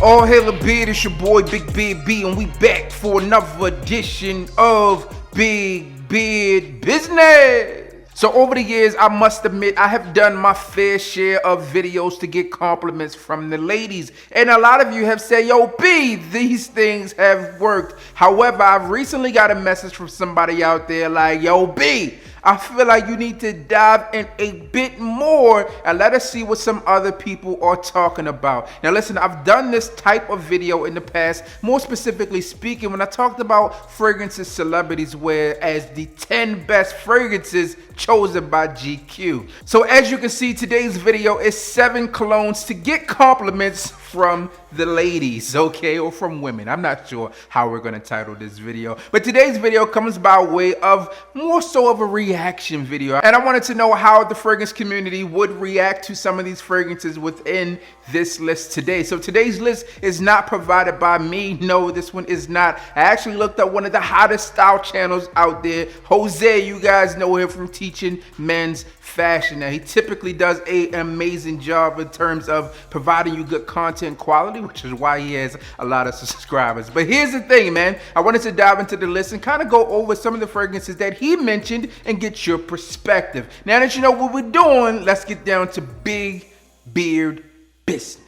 All hail a beard, it's your boy Big Beard B, and we back for another edition of Big Beard Business. So over the years, I must admit, I have done my fair share of videos to get compliments from the ladies. And a lot of you have said, yo, B, these things have worked. However, I've recently got a message from somebody out there like, yo, B, I feel like you need to dive in a bit more and let us see what some other people are talking about. Now listen, I've done this type of video in the past, more specifically speaking, when I talked about fragrances celebrities wear as the 10 best fragrances chosen by GQ. So as you can see, today's video is 7 colognes to get compliments from the ladies, okay, or from women. I'm not sure how we're going to title this video, but today's video comes by way of more so of a reaction video, and I wanted to know how the fragrance community would react to some of these fragrances within this list today. So today's list is not provided by me. No, this one is not. I actually looked up one of the hottest style channels out there, Jose. You guys know him from TeachingMensFashion. Now he typically does an amazing job in terms of providing you good content quality, which is why he has a lot of subscribers. But here's the thing, man. I wanted to dive into the list and kind of go over some of the fragrances that he mentioned and get your perspective. Now that you know what we're doing, let's get down to Big Beard Business.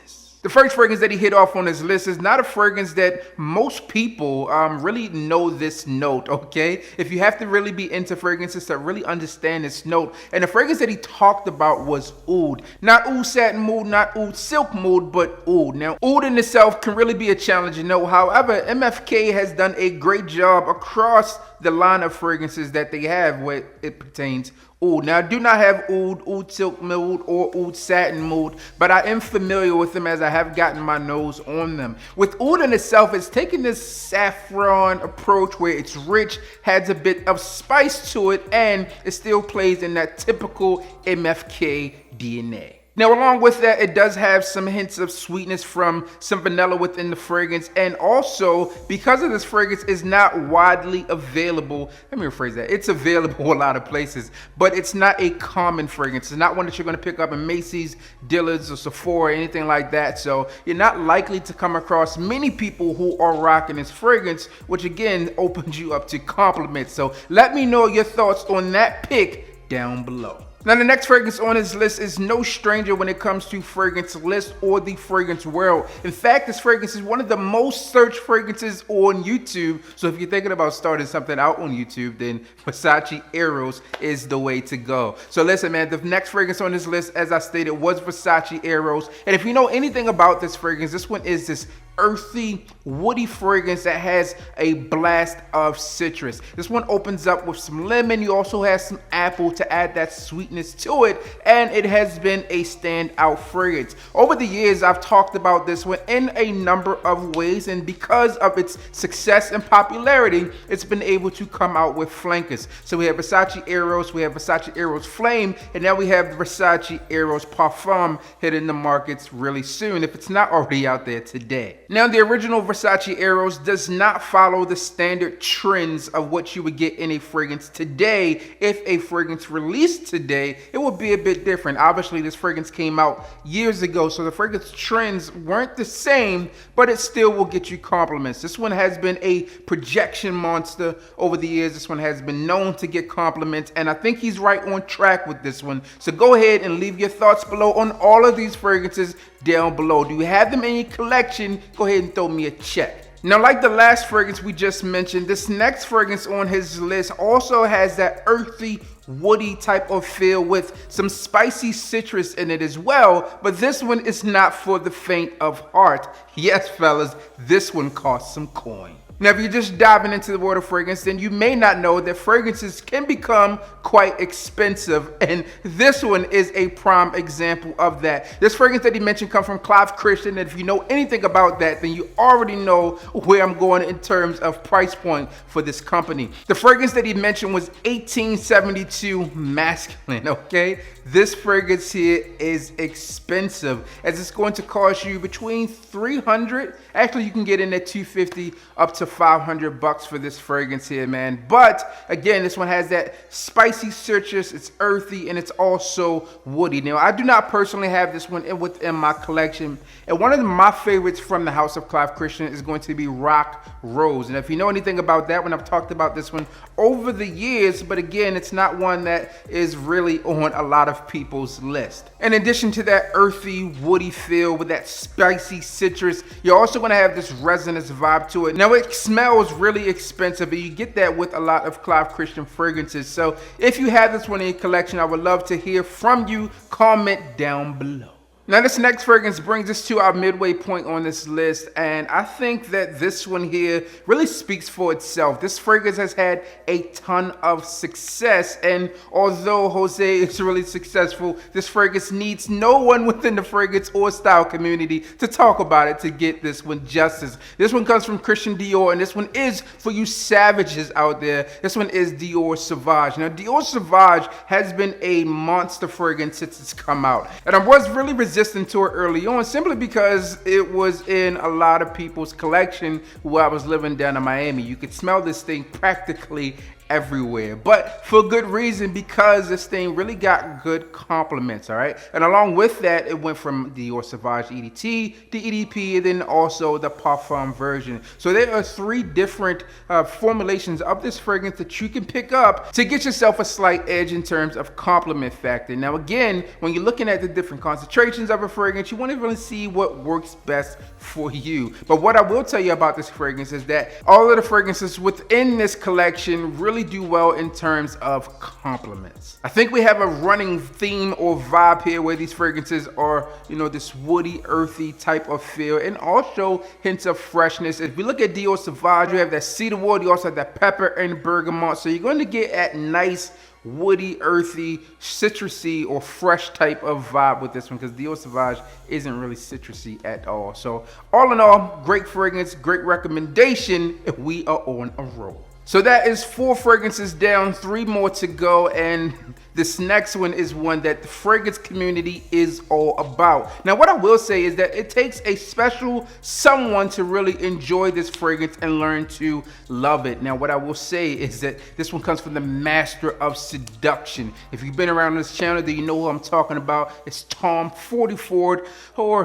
The first fragrance that he hit off on his list is not a fragrance that most people really know this note, okay? If you have to really be into fragrances to really understand this note. And the fragrance that he talked about was oud. Not oud satin mood, not oud silk mood, but oud. Now, oud in itself can really be a challenging note. However, MFK has done a great job across the line of fragrances that they have where it pertains oud. Now, I do not have oud silk mood, or oud satin mood, but I am familiar with them as I have gotten my nose on them. With oud in itself, it's taking this saffron approach where it's rich, has a bit of spice to it, and it still plays in that typical MFK DNA. Now, along with that, it does have some hints of sweetness from some vanilla within the fragrance. And also, because of this fragrance is not widely available, let me rephrase that. It's available a lot of places, but it's not a common fragrance. It's not one that you're going to pick up in Macy's, Dillard's, or Sephora, or anything like that. So you're not likely to come across many people who are rocking this fragrance, which again opens you up to compliments. So let me know your thoughts on that pick down below. Now, the next fragrance on his list is no stranger when it comes to fragrance lists or the fragrance world. In fact, this fragrance is one of the most searched fragrances on YouTube. So if you're thinking about starting something out on YouTube, then Versace Eros is the way to go. So listen, man, the next fragrance on this list, as I stated, was Versace Eros. And if you know anything about this fragrance, this one is this earthy, woody fragrance that has a blast of citrus. This one opens up with some lemon. You also have some apple to add that sweetness to it, and it has been a standout fragrance. Over the years, I've talked about this one in a number of ways, and because of its success and popularity, it's been able to come out with flankers. So we have Versace Eros, we have Versace Eros Flame, and now we have the Versace Eros Parfum hitting the markets really soon, if it's not already out there today. Now, the original Versace Eros does not follow the standard trends of what you would get in a fragrance today. If a fragrance released today, it would be a bit different. Obviously, this fragrance came out years ago, so the fragrance trends weren't the same, but it still will get you compliments. This one has been a projection monster over the years. This one has been known to get compliments, and I think he's right on track with this one. So go ahead and leave your thoughts below on all of these fragrances down below. Do you have them in your collection? Go ahead and throw me a check. Now, like the last fragrance we just mentioned, this next fragrance on his list also has that earthy, woody type of feel with some spicy citrus in it as well, but this one is not for the faint of heart. Yes, fellas, this one costs some coin. Now, if you're just diving into the world of fragrance, then you may not know that fragrances can become quite expensive, and this one is a prime example of that. This fragrance that he mentioned comes from Clive, and if you know anything about that, then you already know where I'm going in terms of price point for this company. The fragrance that he mentioned was 1872 Masculine, okay? This fragrance here is expensive, as it's going to cost you between $300, actually you can get in at $250 up to to $500 for this fragrance here, man. But again, this one has that spicy citrus, it's earthy, and it's also woody. Now, I do not personally have this one within my collection, and one of my favorites from the House of Clive Christian is going to be Rock Rose. And if you know anything about that one, I've talked about this one over the years, but again, it's not one that is really on a lot of people's list. In addition to that earthy, woody feel with that spicy citrus, you're also going to have this resinous vibe to it. Now, it smells really expensive, and you get that with a lot of Clive Christian fragrances. So if you have this one in your collection, I would love to hear from you. Comment down below. Now, this next fragrance brings us to our midway point on this list, and I think that this one here really speaks for itself. This fragrance has had a ton of success, and although Jose is really successful, this fragrance needs no one within the fragrance or style community to talk about it to get this one justice. This one comes from Christian Dior, and this one is for you savages out there. This one is Dior Sauvage. Now, Dior Sauvage has been a monster fragrance since it's come out, and I was really resistant to it early on simply because it was in a lot of people's collection while I was living down in Miami. You could smell this thing practically everywhere, but for good reason, because this thing really got good compliments. All right, and along with that, it went from Dior Sauvage EDT, the EDP, and then also the Parfum version. So there are 3 different formulations of this fragrance that you can pick up to get yourself a slight edge in terms of compliment factor. Now, again, when you're looking at the different concentrations of a fragrance, you want to really see what works best for you. But what I will tell you about this fragrance is that all of the fragrances within this collection really do well in terms of compliments. I think we have a running theme or vibe here where these fragrances are, you know, this woody, earthy type of feel, and also hints of freshness. If we look at Dior Sauvage, you have that cedarwood, you also have that pepper and bergamot, so you're going to get at nice woody, earthy, citrusy, or fresh type of vibe with this one, because Dior Sauvage isn't really citrusy at all. So all in all, great fragrance, great recommendation if we are on a roll. So that is 4 fragrances down, 3 more to go, and this next one is one that the fragrance community is all about. Now, what I will say is that it takes a special someone to really enjoy this fragrance and learn to love it. Now, what I will say is that this one comes from the master of seduction. If you've been around this channel, then you know who I'm talking about. It's Tom Ford, or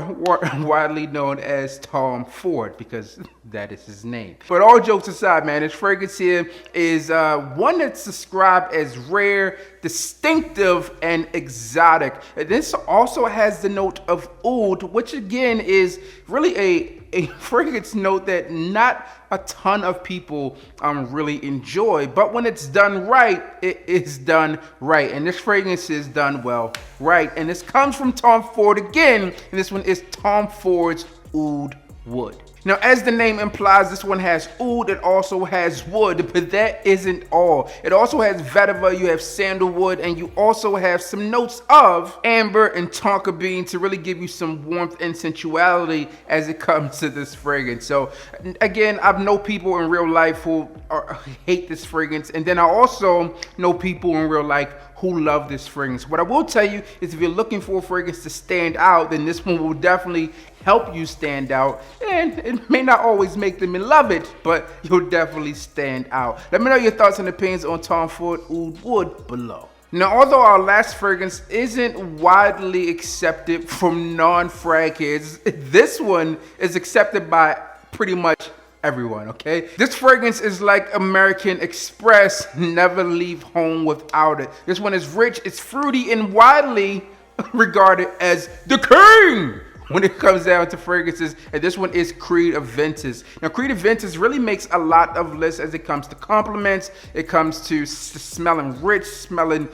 widely known as Tom Ford, because that is his name. But all jokes aside, man, this fragrance here is one that's described as rare, distinctive, and exotic. And this also has the note of oud, which again is really a fragrance note that not a ton of people really enjoy, but when it's done right, it is done right, and this fragrance is done well right. And this comes from Tom Ford again, and this one is Tom Ford's Oud Wood. Now, as the name implies, this one has oud, it also has wood, but that isn't all. It also has vetiver, you have sandalwood, and you also have some notes of amber and tonka bean to really give you some warmth and sensuality as it comes to this fragrance. So again, I've known people in real life who hate this fragrance, and then I also know people in real life who love this fragrance. What I will tell you is if you're looking for a fragrance to stand out, then this one will definitely help you stand out. And it may not always make them love it, but you'll definitely stand out. Let me know your thoughts and opinions on Tom Ford Oud Wood below. Now, although our last fragrance isn't widely accepted from non-frag heads, this one is accepted by pretty much everyone, okay? This fragrance is like American Express, never leave home without it. This one is rich, it's fruity, and widely regarded as the king when it comes down to fragrances, and this one is Creed Aventus. Now, Creed Aventus really makes a lot of lists as it comes to compliments, it comes to smelling rich, smelling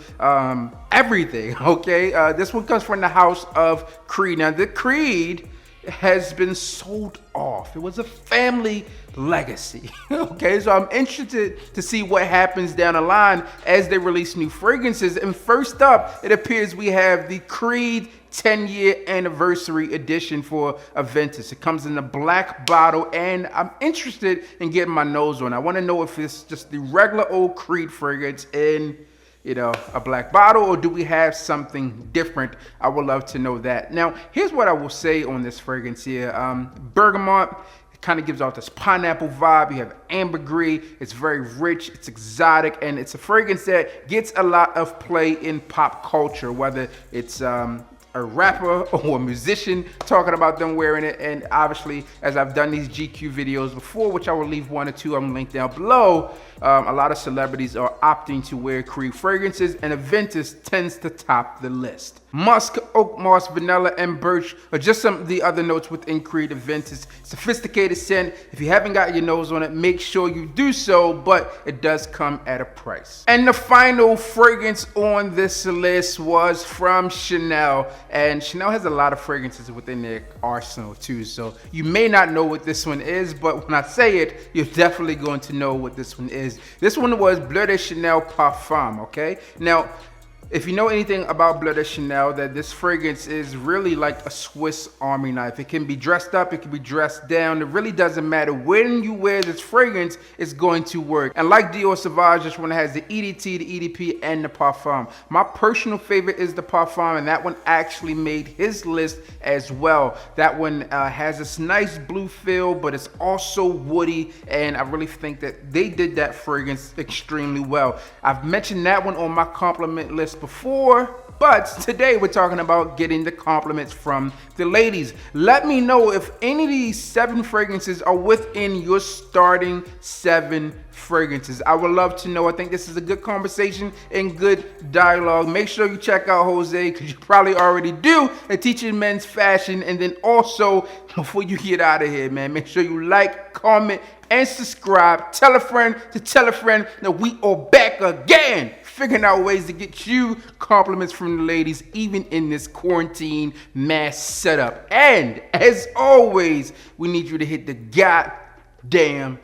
everything, okay? This one comes from the house of Creed. Now, the Creed has been sold off. It was a family legacy. Okay, so I'm interested to see what happens down the line as they release new fragrances. And first up, it appears we have the Creed 10-year anniversary edition for Aventus. It comes in a black bottle, and I'm interested in getting my nose on. I want to know if it's just the regular old Creed fragrance in, you know, a black bottle, or do we have something different? I would love to know that. Now, here's what I will say on this fragrance here. Bergamot, It kind of gives off this pineapple vibe. You have ambergris. It's very rich. It's exotic. And it's a fragrance that gets a lot of play in pop culture, whether it's a rapper or a musician talking about them wearing it. And obviously, as I've done these GQ videos before, which I will leave one or two of them linked down below, a lot of celebrities are opting to wear Creed fragrances, and Aventus tends to top the list. Musk, oak moss, vanilla, and birch are just some of the other notes within Creed Aventus. Sophisticated scent. If you haven't got your nose on it, make sure you do so, but it does come at a price. And the final fragrance on this list was from Chanel, and Chanel has a lot of fragrances within their arsenal too, so you may not know what this one is, but when I say it, you're definitely going to know what this one is. This one was Bleu de Chanel Parfum, okay? Now, if you know anything about Bleu de Chanel, that this fragrance is really like a Swiss Army knife. It can be dressed up, it can be dressed down. It really doesn't matter when you wear this fragrance, it's going to work. And like Dior Sauvage, this one has the EDT, the EDP, and the Parfum. My personal favorite is the Parfum, and that one actually made his list as well. That one has this nice blue feel, but it's also woody, and I really think that they did that fragrance extremely well. I've mentioned that one on my compliment list before, but today we're talking about getting the compliments from the ladies. Let me know if any of these 7 fragrances are within your starting 7 fragrances. I would love to know. I think this is a good conversation and good dialogue. Make sure you check out Jose, because you probably already do, at Teaching Men's Fashion. And then also, before you get out of here, man, make sure you like, comment, and subscribe. Tell a friend to tell a friend that we are back again, figuring out ways to get you compliments from the ladies, even in this quarantine mass setup. And as always, we need you to hit the goddamn